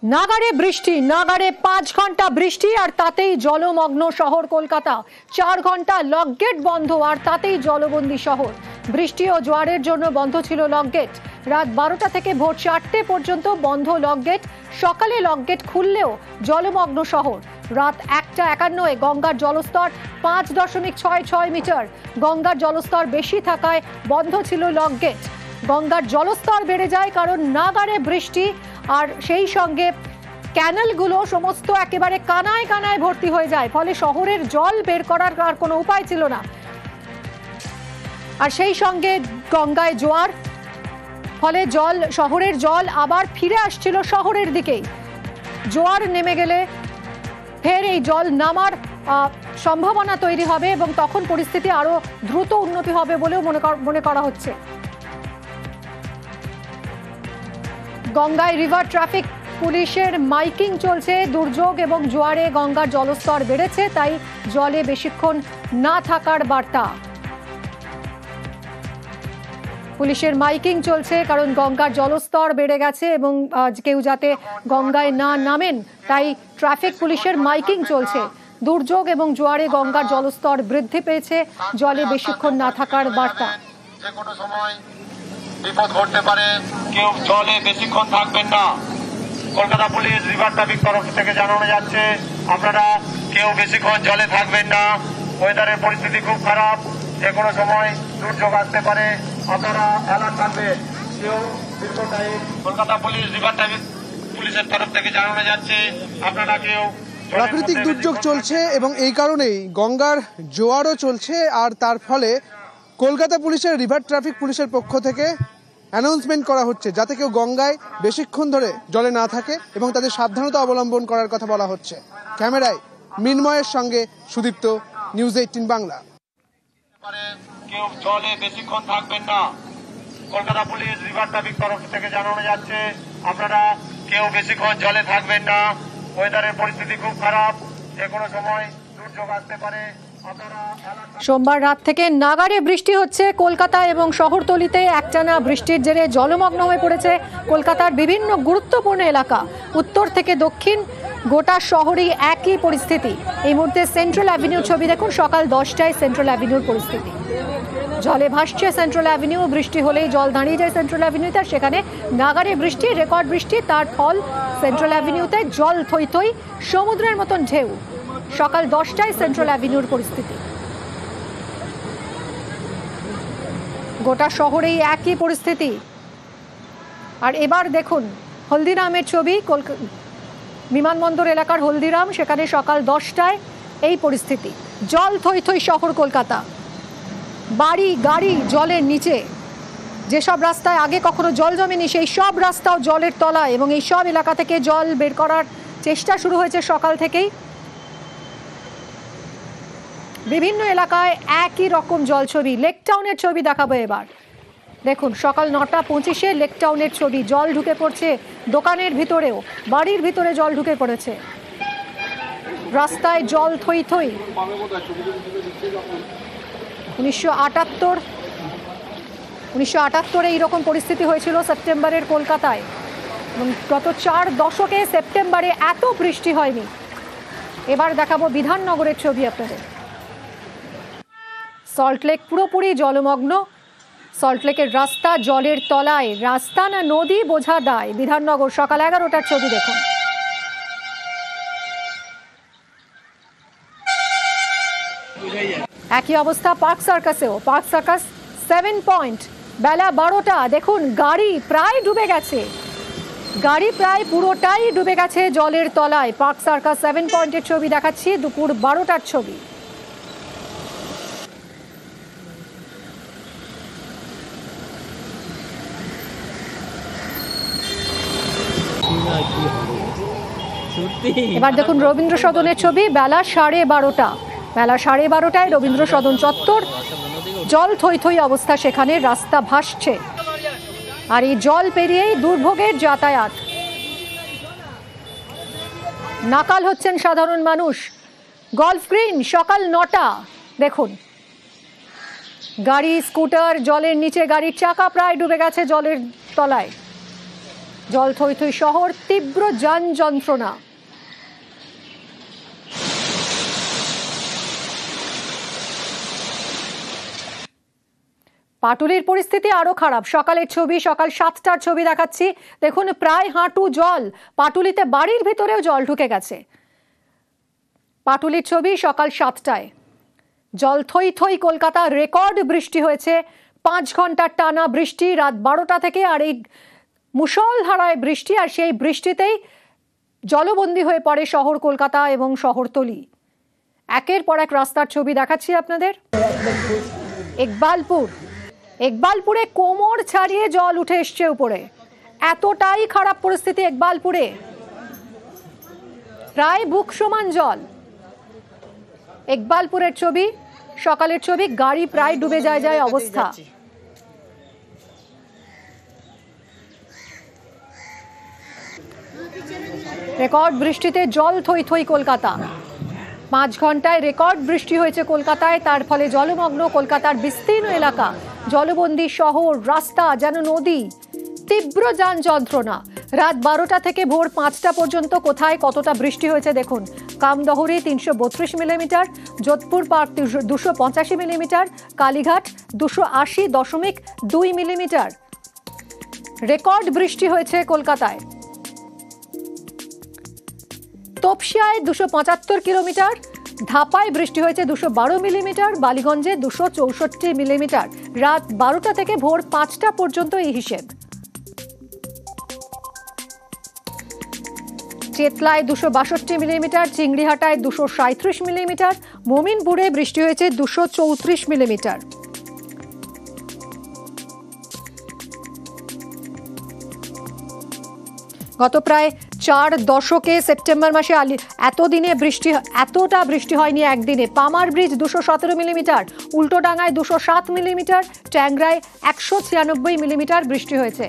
নাগাড়ে বৃষ্টি, নাগাড়ে 5 ঘন্টা বৃষ্টি আর তাতেই জলমগ্ন শহর কলকাতা। 4 ঘন্টা লকগেট বন্ধ আর তাতেই জলবন্দী শহর। বৃষ্টি ও জোয়ারের জন্য বন্ধ ছিল লকগেট। রাত 12টা থেকে ভোর 4টে পর্যন্ত বন্ধ লকগেট। সকালে লকগেট খুললেও জলমগ্ন শহর। রাত 1:51 গঙ্গার জলস্তর 5.66 মিটার। গঙ্গার জলস্তর বেশি থাকায় বন্ধ ছিল লকগেট। গঙ্গার জলস্তর বেড়ে যায় কারণ নাগাড়ে বৃষ্টি আর সেই সঙ্গে ক্যানেলগুলো সমস্ত একেবারে কানায় কানায় ভর্তি হয়ে যায়, ফলে শহরের জল বের করার আর কোনো উপায় ছিল না। আর সেই সঙ্গে গঙ্গায় জোয়ার, ফলে শহরের জল আবার ফিরে আসছিল শহরের দিকেই। জোয়ার নেমে গেলে ফের এই জল নামার সম্ভাবনা তৈরি হবে এবং তখন পরিস্থিতি আরো দ্রুত উন্নতি হবে বলেও মনে করা হচ্ছে। গঙ্গায় রিভার ট্রাফিক পুলিশের মাইকিং চলছে। দুর্যোগ এবং জোয়ারে গঙ্গার জলস্তর বেড়েছে, তাই জলে বেশিক্ষণ না থাকার বার্তা। পুলিশের মাইকিং চলছে কারণ গঙ্গার জলস্তর বেড়ে গেছে এবং কেউ যাতে গঙ্গায় না নামেন, তাই ট্রাফিক পুলিশের মাইকিং চলছে। দুর্যোগ এবং জোয়ারে গঙ্গার জলস্তর বৃদ্ধি পেয়েছে, জলে বেশিক্ষণ না থাকার বার্তা। যে কোনো সময় বিপদ ঘটতে পারে, কেউ জলে বেশিক্ষণ থাকবেন না। কলকাতা পুলিশ রিভার ট্রাফিক তরফ থেকে জানানো যাচ্ছে আপনারা কেউ বেশিক্ষণ জলে থাকবেন না। ওয়েদারের পরিস্থিতি খুব খারাপ, যে কোনো সময় দুর্যোগ আসতে পারে, আপনারা অ্যালার্ট থাকবেন। কেউ দীর্ঘ time Kolkata police river traffic পুলিশের তরফ থেকে জানানো যাচ্ছে আপনারা কেউ প্রাকৃতিক দুর্যোগ চলছে এবং এই কারণেই গঙ্গার জোয়ারও চলছে। আর তার ফলে কলকাতা পুলিশের রিভার ট্রাফিক পুলিশের পক্ষ থেকে অ্যানাউন্সমেন্ট করা হচ্ছে যাতে কেউ গঙ্গায় বেশিক্ষণ ধরে জলে না থাকে এবং তাদের সাবধানতা অবলম্বন করার কথা বলা হচ্ছে। ক্যামেরায় মিনময়ের সঙ্গে সুদীপ্ত, নিউজ 18 বাংলা। কেউ জলে বেশিক্ষণ থাকবেন না। কলকাতা পুলিশ রিভার ট্রাফিক তরফ থেকে জানানো যাচ্ছে আপনারা কেউ বেশিক্ষণ জলে থাকবেন না। ওয়েদারের পরিস্থিতি খুব খারাপ, যে কোনো সময় দুর্যোগ আসতে পারে। সোমবার রাত থেকে নাগাড়ে বৃষ্টি হচ্ছে কলকাতা এবং শহরতলিতে। একটানা বৃষ্টির জেরে জলমগ্ন হয়ে পড়েছে কলকাতার বিভিন্ন গুরুত্বপূর্ণ এলাকা। উত্তর থেকে দক্ষিণ গোটা শহরেই একই পরিস্থিতি। এই মুহূর্তে সেন্ট্রাল অ্যাভিনিউর ছবি দেখুন। সকাল 10টায় সেন্ট্রাল অ্যাভিনিউর পরিস্থিতি। জলে ভাসছে সেন্ট্রাল অ্যাভিনিউ। বৃষ্টি হলেই জল দাঁড়িয়ে যায় সেন্ট্রাল অ্যাভিনিউতে। সেখানে নাগাড়ে বৃষ্টি, রেকর্ড বৃষ্টি, তার ফল সেন্ট্রাল অ্যাভিনিউতে জল থই থই, সমুদ্রের মতন ঢেউ। সকাল 10টায় সেন্ট্রাল অ্যাভিনিউর পরিস্থিতি। গোটা শহরেই একই পরিস্থিতি। আর এবার দেখুন হলদিরামের ছবি। বিমানবন্দর এলাকার হলদিরাম, সেখানে সকাল 10টায় এই পরিস্থিতি। জল থই থই শহর কলকাতা। বাড়ি গাড়ি জলের নিচে। যেসব রাস্তায় আগে কখনো জল জমেনি সেই সব রাস্তাও জলের তলায় এবং এই সব এলাকা থেকে জল বের করার চেষ্টা শুরু হয়েছে সকাল থেকেই। বিভিন্ন এলাকায় একই রকম জল ছবি। লেক টাউনের ছবি দেখাবো এবার। দেখুন সকাল 9:25 লেক টাউনের ছবি। জল ঢুকে পড়ছে দোকানের ভিতরেও, বাড়ির ভিতরে জল ঢুকে পড়েছে। রাস্তায় জল থই থই। 1978 এইরকম পরিস্থিতি হয়েছিল সেপ্টেম্বরের কলকাতায়। গত 4 দশকে সেপ্টেম্বরে এত বৃষ্টি হয়নি। এবার দেখাবো বিধাননগরের ছবি আপনাদের। সল্টলেক পুরোপুরি জলমগ্ন। সল্টলেকের রাস্তা জলের তলায়। রাস্তা না নদী বোঝা দায়। বিধাননগর সকাল 11টার ছবি দেখুন। একই অবস্থা পার্ক সার্কাসেও। Park circus 7 point. বেলা 12টা। দেখুন গাড়ি প্রায় ডুবে গেছে। গাড়ি প্রায় পুরোটাই ডুবে গেছে জলের তলায়। পার্ক সার্কাস 7 পয়েন্টের ছবি দেখাচ্ছি। দুপুর 12টার ছবি। এবার দেখুন রবীন্দ্র সদনের ছবি। বেলা 12:30। বেলা 12:30টায় রবীন্দ্র সদন চত্বর। জল থই থই অবস্থা সেখানে। রাস্তা ভাসছে আর এই জল পেরিয়েই দুর্ভোগের যাতায়াত। নাকাল হচ্ছেন সাধারণ মানুষ। গলফ গ্রিন সকাল 9টা। দেখুন গাড়ি স্কুটার জলের নিচে। গাড়ির চাকা প্রায় ডুবে গেছে জলের তলায়। জল থই থই শহর, তীব্র যান যন্ত্রণা। পাটুলির পরিস্থিতি আরো খারাপ। সকালের ছবি, সকাল 7টার ছবি দেখাচ্ছি। দেখুন, প্রায় হাঁটু জল। পাটুলিতে বাড়ির ভিতরেও জল ঢুকে গেছে। পাটুলির ছবি সকাল 7টায়। জল থই থই কলকাতা। রেকর্ড বৃষ্টি হয়েছে, 5 ঘন্টার টানা বৃষ্টি রাত 12টা থেকে। আর এই মুষলধারায় বৃষ্টি, আর সেই বৃষ্টিতেই জলবন্দী হয়ে পড়ে শহর কলকাতা এবং শহরতলি। একের পর এক রাস্তার ছবি দেখাচ্ছি আপনাদের। ইকবালপুরে কোমর ছাড়িয়ে জল উঠে এসছে উপরে। এতটাই খারাপ পরিস্থিতি ইকবালপুরে, প্রায় বুক সমান জল। ইকবালপুরের ছবি, সকালের ছবি। গাড়ি প্রায় ডুবে যায় অবস্থা। রেকর্ড বৃষ্টিতে জল থই থই কলকাতা। 5 ঘন্টায় রেকর্ড বৃষ্টি হয়েছে কলকাতায়। তার ফলে জলমগ্ন কলকাতার বিস্তীর্ণ এলাকা। জলবন্দী শহর, রাস্তা যেন নদী। তীব্র যান যন্ত্রণা। রাত 12টা থেকে ভোর 5টা পর্যন্ত কোথায় কতটা বৃষ্টি হয়েছে দেখুন। কামদহরি 332 millimetre, Jodhpur park 285 millimetre, Kalighat 280.2 millimetre. Record বৃষ্টি হয়েছে কলকাতায়। তপসিয়ায় 275 কিলোমিটার, ধাপায় বৃষ্টি হয়েছে 212 মিলিমিটার, বালিগঞ্জে 264 মিলিমিটার। রাত 12টা থেকে ভোর 5টা পর্যন্ত এই হিসেব। চেতলায় 262 মিলিমিটার, চিংড়িহাটায় 237 মিলিমিটার, মোমিনপুরে বৃষ্টি হয়েছে 234 মিলিমিটার। গত প্রায় 4 দশকে সেপ্টেম্বর মাসে এতদিনে এতটা বৃষ্টি হয়নি একদিনে। পামার ব্রিজ 217 মিলিমিটার, উল্টোডাঙ্গায় 207 মিলিমিটার, ট্যাংরায় 196 মিলিমিটার বৃষ্টি হয়েছে।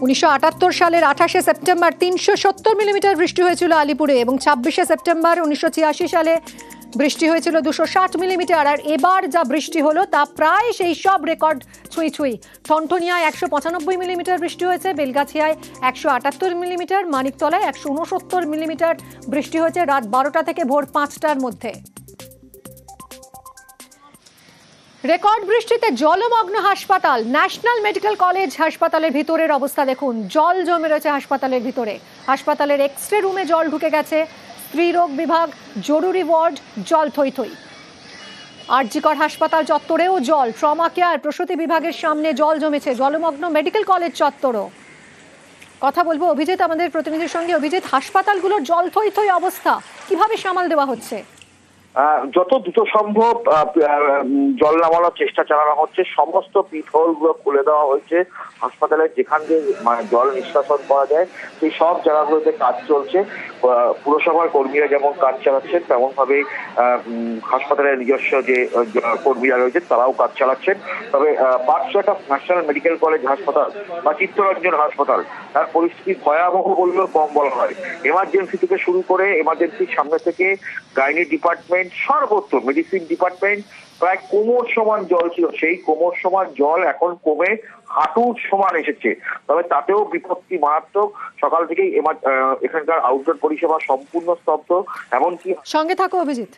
1978 সালের 28শে সেপ্টেম্বর 370 মিলিমিটার বৃষ্টি হয়েছিল আলিপুরে, এবং 26শে সেপ্টেম্বর 1986 সালে বৃষ্টি হয়েছিল 260 মিলিমিটার। আর এবার যা বৃষ্টি হলো তা প্রায় সেই সব রেকর্ড ছুঁই। ঠনঠনিয়ায় 195 মিলিমিটার বৃষ্টি হয়েছে, বেলগাছিয়ায় 178 মিলিমিটার, মানিকতলায় 169 মিলিমিটার বৃষ্টি হয়েছে রাত 12টা থেকে ভোর 5টার মধ্যে। রেকর্ড বৃষ্টিতে জলমগ্ন হাসপাতাল। ন্যাশনাল মেডিকেল কলেজ হাসপাতালের ভিতরের অবস্থা দেখুন। জল জমে রয়েছে হাসপাতালের ভিতরে। হাসপাতালের এক্সরে রুমে জল ঢুকে গেছে। স্ত্রীরোগ বিভাগ, জরুরি ওয়ার্ড জল থই থই। আরজিকর হাসপাতাল চত্বরেও জল। ট্রমা কেয়ার, প্রসূতি বিভাগের সামনে জল জমেছে। জলমগ্ন মেডিকেল কলেজ চত্বরও। কথা বলবো অভিজিৎ আমাদের প্রতিনিধির সঙ্গে। অভিজিৎ, হাসপাতালগুলোর জল থই থই অবস্থা কিভাবে সামাল দেওয়া হচ্ছে? যত দ্রুত সম্ভব জল নামানোর চেষ্টা চালানো হচ্ছে। সমস্ত পিট হোল গুলো খুলে দেওয়া হয়েছে। হাসপাতালের যেখান দিয়ে জল নিষ্কাশন করা যায় সেই সব জায়গাগুলোতে কাজ চলছে। পুরসভার কর্মীরা যেমন কাজ চালাচ্ছেন, তেমন ভাবে হাসপাতালের নিজস্ব যে কর্মীরা রয়েছে তারাও কাজ চালাচ্ছেন। তবে পাটশাটা ন্যাশনাল মেডিকেল কলেজ হাসপাতাল বা চিত্তরঞ্জন হাসপাতাল, তার পরিস্থিতি ভয়াবহ বললেও কম বলা হয়। এমার্জেন্সি থেকে শুরু করে এমার্জেন্সির সামনে থেকে গাইনি ডিপার্টমেন্ট, সর্বত্র মেডিসিন ডিপার্টমেন্ট প্রায় কোমর সমান জল ছিল। সেই কোমর সমান জল এখন কমে হাঁটুর সমান এসেছে। তবে তাতেও বিপত্তি মারাত্মক। সকাল থেকেই এখানকার আউটডোর পরিষেবা সম্পূর্ণ স্তব্ধ। এমনকি সঙ্গে থাকো অভিজিৎ।